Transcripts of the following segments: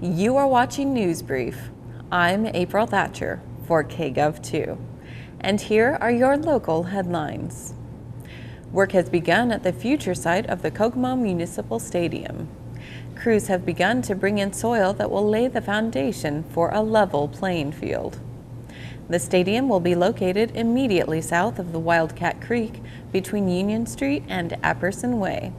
You are watching News Brief. I'm April Thatcher for Kgov2, and here are your local headlines. Work has begun at the future site of the Kokomo Municipal Stadium. Crews have begun to bring in soil that will lay the foundation for a level playing field. The stadium will be located immediately south of the Wildcat Creek between Union Street and Apperson Way.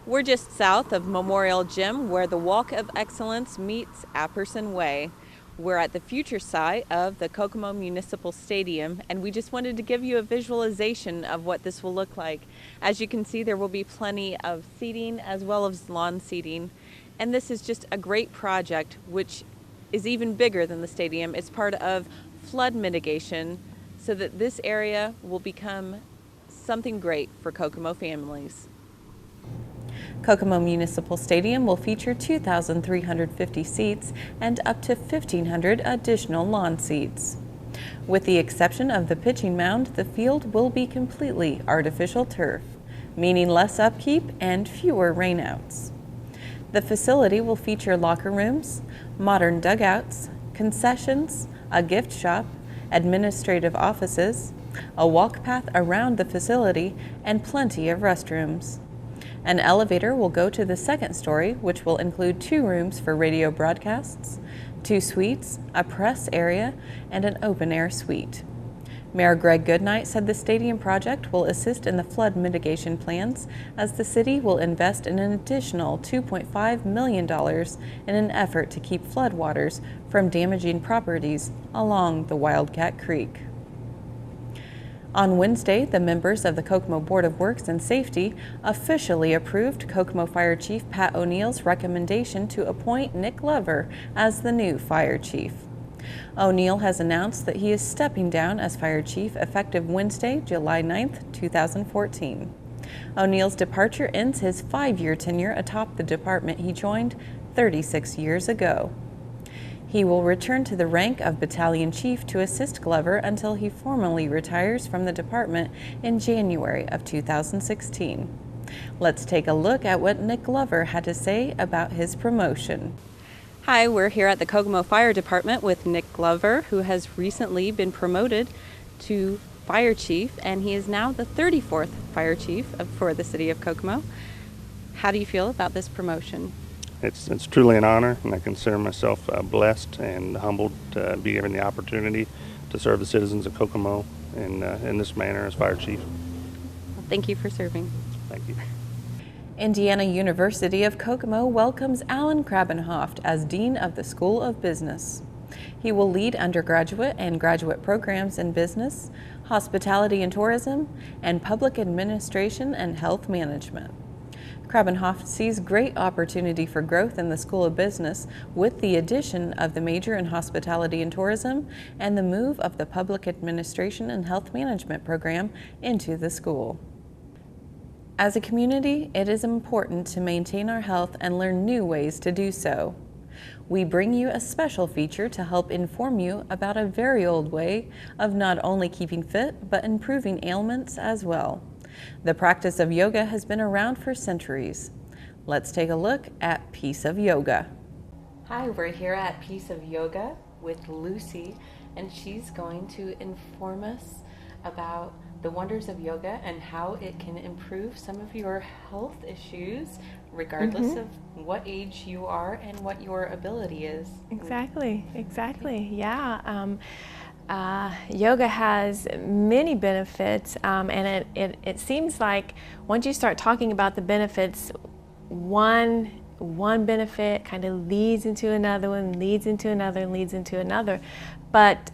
We're just south of Memorial Gym where the Walk of Excellence meets Apperson Way. We're at the future site of the Kokomo Municipal Stadium, and we just wanted to give you a visualization of what this will look like. As you can see, there will be plenty of seating as well as lawn seating, and this is just a great project which is even bigger than the stadium. It's part of flood mitigation so that this area will become something great for Kokomo families. Kokomo Municipal Stadium will feature 2,350 seats and up to 1,500 additional lawn seats. With the exception of the pitching mound, the field will be completely artificial turf, meaning less upkeep and fewer rainouts. The facility will feature locker rooms, modern dugouts, concessions, a gift shop, administrative offices, a walk path around the facility, and plenty of restrooms. An elevator will go to the second story, which will include 2 rooms for radio broadcasts, 2 suites, a press area, and an open-air suite. Mayor Greg Goodnight said the stadium project will assist in the flood mitigation plans as the city will invest in an additional $2.5 million in an effort to keep floodwaters from damaging properties along the Wildcat Creek. On Wednesday, the members of the Kokomo Board of Works and Safety officially approved Kokomo Fire Chief Pat O'Neill's recommendation to appoint Nick Glover as the new fire chief. O'Neill has announced that he is stepping down as fire chief effective Wednesday, July 9th, 2014. O'Neill's departure ends his 5-year tenure atop the department he joined 36 years ago. He will return to the rank of battalion chief to assist Glover until he formally retires from the department in January of 2016. Let's take a look at what Nick Glover had to say about his promotion. Hi, we're here at the Kokomo Fire Department with Nick Glover, who has recently been promoted to fire chief, and he is now the 34th fire chief for the city of Kokomo. How do you feel about this promotion? It's truly an honor, and I consider myself blessed and humbled to be given the opportunity to serve the citizens of Kokomo in this manner as fire chief. Well, thank you for serving. Thank you. Indiana University of Kokomo welcomes Alan Krabenhoft as Dean of the School of Business. He will lead undergraduate and graduate programs in business, hospitality and tourism, and public administration and health management. Krabenhoft sees great opportunity for growth in the School of Business with the addition of the major in hospitality and tourism and the move of the public administration and health management program into the school. As a community, it is important to maintain our health and learn new ways to do so. We bring you a special feature to help inform you about a very old way of not only keeping fit, but improving ailments as well. The practice of yoga has been around for centuries. Let's take a look at Piece of Yoga. Hi, we're here at Piece of Yoga with Lucy, and she's going to inform us about the wonders of yoga and how it can improve some of your health issues, regardless of what age you are and what your ability is. Exactly, yeah. Yoga has many benefits, and it seems like once you start talking about the benefits, one benefit kind of leads into another one, leads into another, and leads into another. But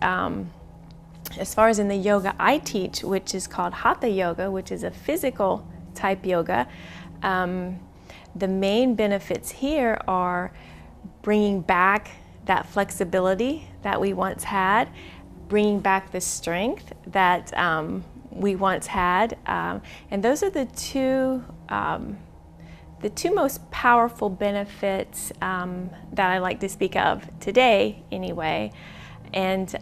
as far as in the yoga I teach, which is called Hatha Yoga, which is a physical type yoga, the main benefits here are bringing back that flexibility that we once had, bringing back the strength that we once had, and those are the two most powerful benefits that I like to speak of today, anyway. And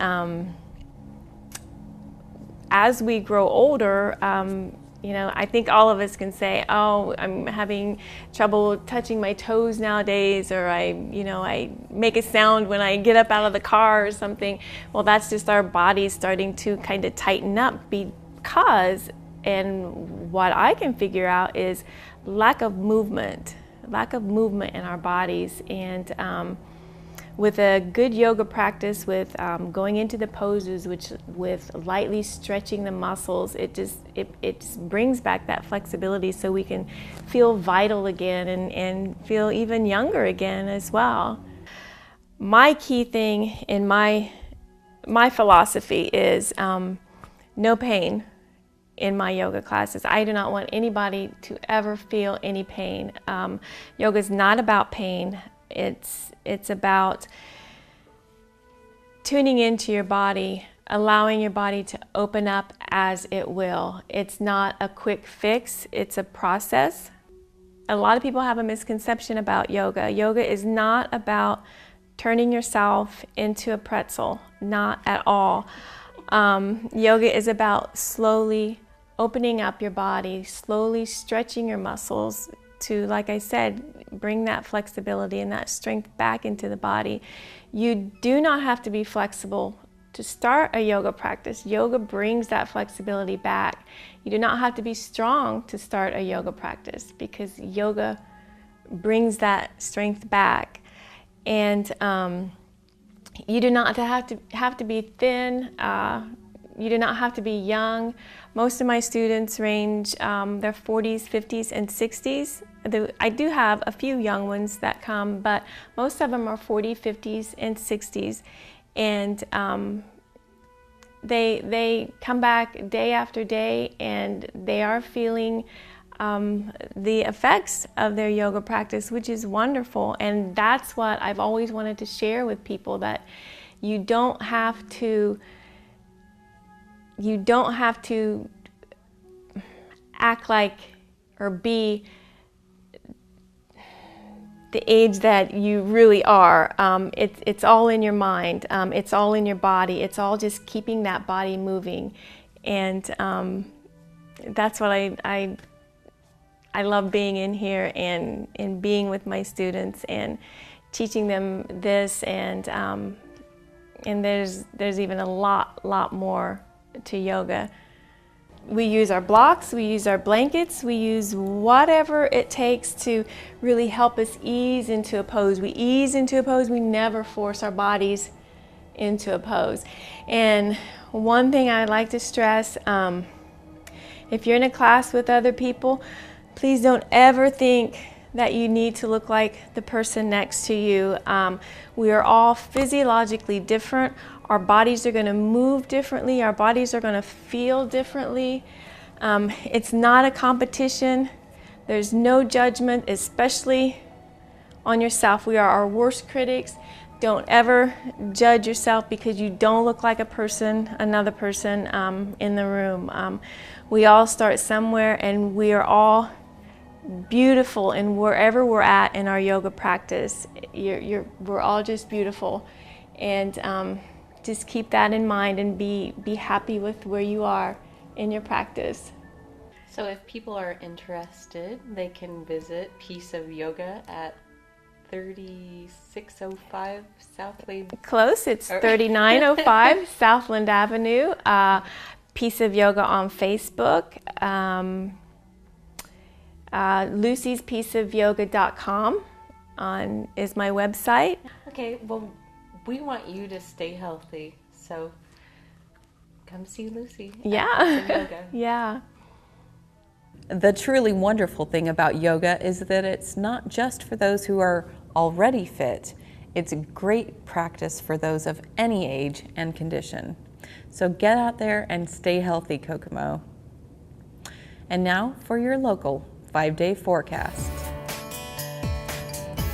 as we grow older, You know, I think all of us can say, oh, I'm having trouble touching my toes nowadays, or I make a sound when I get up out of the car or something. Well, that's just our body starting to kind of tighten up because, and what I can figure out is lack of movement in our bodies. And with a good yoga practice, with going into the poses, with lightly stretching the muscles, it just brings back that flexibility so we can feel vital again and feel even younger again as well. My key thing in my philosophy is no pain in my yoga classes. I do not want anybody to ever feel any pain. Yoga is not about pain. It's about tuning into your body, allowing your body to open up as it will. It's not a quick fix, it's a process. A lot of people have a misconception about yoga. Yoga is not about turning yourself into a pretzel, not at all. Yoga is about slowly opening up your body, slowly stretching your muscles to, like I said, bring that flexibility and that strength back into the body. You do not have to be flexible to start a yoga practice. Yoga brings that flexibility back. You do not have to be strong to start a yoga practice because yoga brings that strength back. And you do not have to be thin. You do not have to be young. Most of my students range their 40s, 50s, and 60s. I do have a few young ones that come, but most of them are 40s, 50s, and 60s. And they come back day after day, and they are feeling the effects of their yoga practice, which is wonderful. And that's what I've always wanted to share with people, that you don't have to act like or be the age that you really are. It's all in your mind. It's all in your body. It's all just keeping that body moving. And that's what I love being in here and being with my students and teaching them this. And there's even a lot more to yoga. We use our blocks, we use our blankets, we use whatever it takes to really help us ease into a pose. We ease into a pose, we never force our bodies into a pose. And one thing I'd like to stress, if you're in a class with other people, please don't ever think that you need to look like the person next to you. We are all physiologically different. Our bodies are going to move differently. Our bodies are going to feel differently. It's not a competition. There's no judgment, especially on yourself. We are our worst critics. Don't ever judge yourself because you don't look like another person in the room. We all start somewhere, and we are all beautiful in wherever we're at in our yoga practice. We're all just beautiful. And just keep that in mind and be happy with where you are in your practice. So if people are interested, they can visit Piece of Yoga at 3605 Southland. Close, it's 3905 Southland Avenue. Piece of Yoga on Facebook. Lucy'sPieceofYoga.com is my website. Okay, well, we want you to stay healthy, so come see Lucy. Yeah, yeah. The truly wonderful thing about yoga is that it's not just for those who are already fit. It's a great practice for those of any age and condition. So get out there and stay healthy, Kokomo. And now for your local 5-day forecast.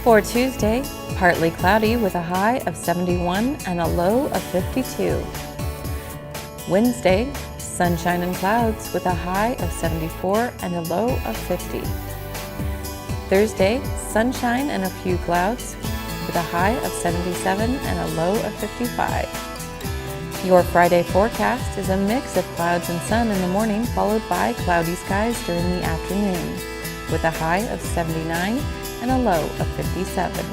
For Tuesday, partly cloudy with a high of 71 and a low of 52. Wednesday, sunshine and clouds with a high of 74 and a low of 50. Thursday, sunshine and a few clouds with a high of 77 and a low of 55. Your Friday forecast is a mix of clouds and sun in the morning, followed by cloudy skies during the afternoon, with a high of 79 and a low of 57.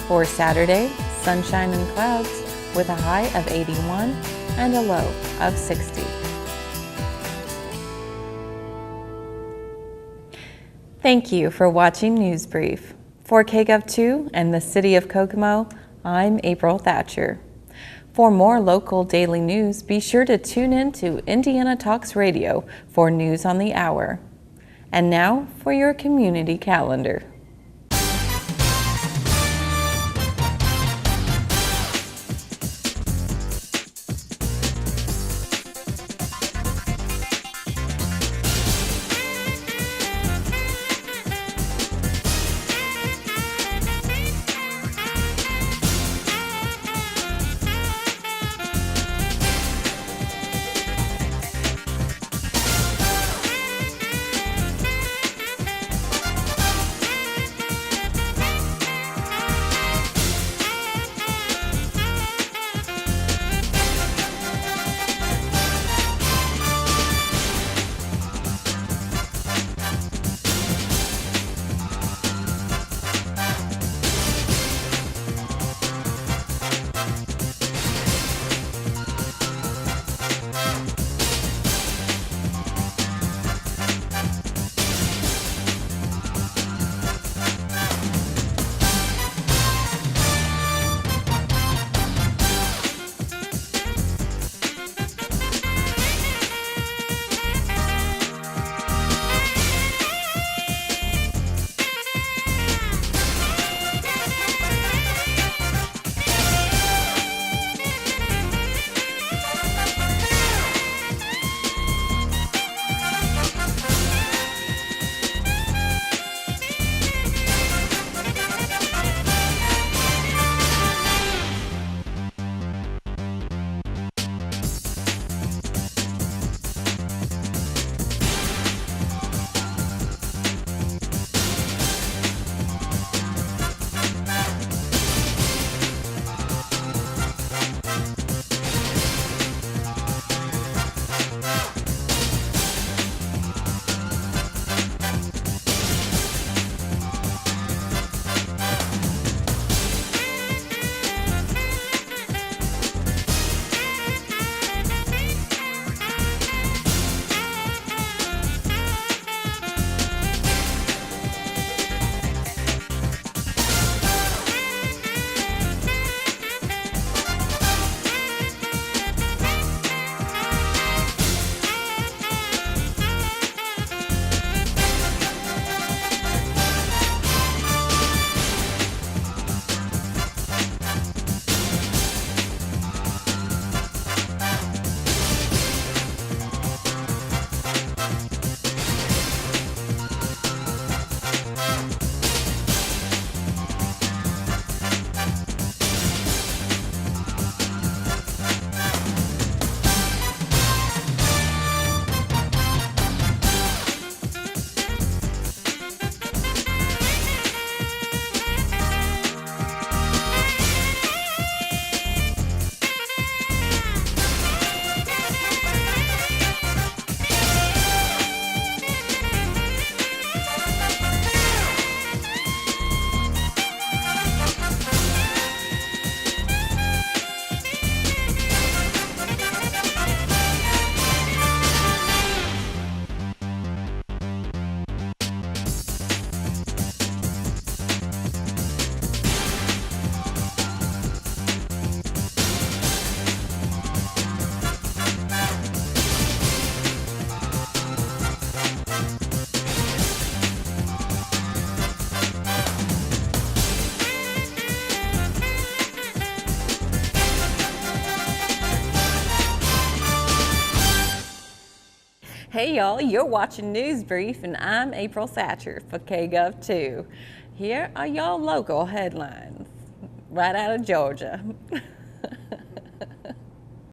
For Saturday, sunshine and clouds with a high of 81 and a low of 60. Thank you for watching News Brief. For Kgov2 and the City of Kokomo, I'm April Thatcher. For more local daily news, be sure to tune in to Indiana Talks Radio for news on the hour. And now for your community calendar. Hey y'all, you're watching News Brief and I'm April Thatcher for Kgov2. Here are y'all local headlines right out of Georgia.